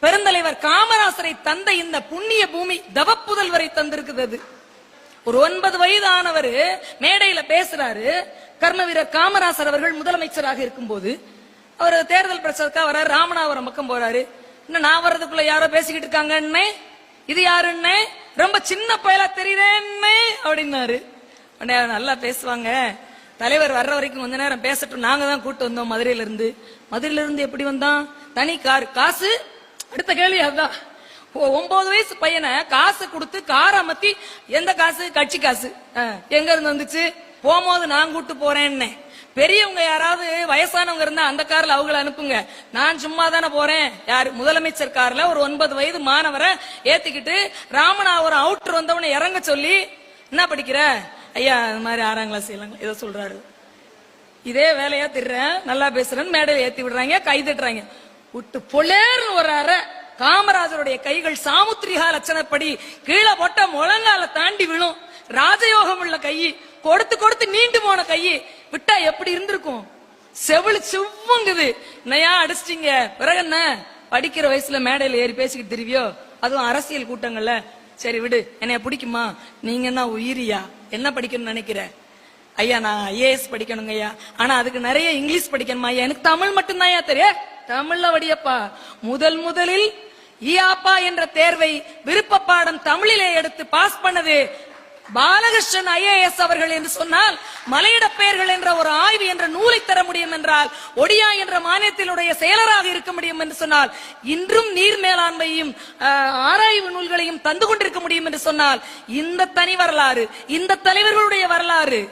பெருந்தலைவர் காமராசரை தந்த இந்த புண்ணிய பூமி தவப்புதல்வரை தந்திருக்கிறது. ஒரு 9 வயதானவர் மேடையில பேசுறாரு. கர்ம வீரர் காமராசர் அவர்கள் முதலமைச்சராக இருக்கும் போது அவர் தேர்தல் பிரச்சாரத்துக்காக வர்றாரு. ராமநாதபுரம் பக்கம் போறாரு. இன்னும் நான் வர்றதுக்குள்ள யாரோ பேசிக்கிட்டு இருக்காங்கன்னு, இது யாருன்னு ரொம்ப சின்ன பயலா தெரியுதேன்னு அப்படின்னாரு. நல்லா பேசுவாங்க, தலைவர் வர்ற வரைக்கும் கொஞ்ச நேரம் பேசட்டும், நாங்க தான் கூட்டு வந்தோம் மதுரையில இருந்து. மதுரையில இருந்து எப்படி வந்தான்? தனி கார். காசு? அடுத்த கேள்வி அதுதான். 9 வயசு பையனை காசு கொடுத்து கார் அமர்த்தி, எந்த காசு? கட்சி காசு. எங்க இருந்து வந்துச்சு? போகும்போது நான் கூட்டு போறேன்னு. பெரியவங்க யாராவது வயசானவங்க இருந்தா அந்த கார்ல அவங்கள அனுப்புங்க, நான் சும்மா தானே போறேன். யாரு? முதலமைச்சர் கார்ல ஒரு 9 வயது மாணவரை ஏத்திக்கிட்டு ராமநாதபுரம் அவுட்டர் வந்தவனை இறங்க சொல்லி, என்ன படிக்கிற? ஐயா இந்த மாதிரி 6ஆம் கிளாஸ் ஏதோ சொல்றாரு. இதே வேலையா திடுறேன், நல்லா பேசுறேன்னு மேடையில ஏத்தி விடுறாங்க, கை தட்டுறாங்க. விட்டு பொலேர்னு ஒரு அறை. காமராஜருடைய கைகள் சாமுத்திரிகா லட்சணப்படி கீழே போட்ட முழங்கால தாண்டி விழும். ராஜயோகம் உள்ள கை, கொடுத்து கொடுத்து நீண்டு போன கை, விட்டா எப்படி இருந்திருக்கும்? செவிழு செவ்வுங்குது. நயா அடிச்சிட்டீங்க. பிறகு என்ன? படிக்கிற வயசுல மேடையில ஏறி பேசிக்கிட்டு தெரிவியோ, அதுவும் அரசியல் கூட்டங்கள்ல. சரி விடு, என்னைய பிடிக்குமா? நீங்க என்ன உயிரியா? என்ன படிக்கணும்னு நினைக்கிற? ஐயா நான் IAS படிக்கணுங்க ஐயா, ஆனா அதுக்கு நிறைய இங்கிலீஷ் படிக்கணுமா ஐயா? எனக்கு தமிழ் மட்டும்தான் ஐயா தெரியும். தமிழ்ல வடியப்பா. முதலில் ஈயாப்பா என்ற தேர்வை விருப்ப பாடம் தமிழிலே எடுத்து பாஸ் பண்ணது பாலகிருஷ்ணன் IAS அவர்கள் என்று சொன்னால், மலையிட பெயர்கள் என்ற ஒரு ஆய்வு என்ற நூலை தர முடியும் என்றால், ஒடியா என்ற மாநிலத்தினுடைய செயலராக இருக்க முடியும் என்று சொன்னால், இன்றும் நீர் மேலாண்மையும் ஆராய்வு நூல்களையும் தந்து கொண்டிருக்க முடியும் என்று சொன்னால், இந்த தனி வரலாறு, இந்த தலைவர்களுடைய வரலாறு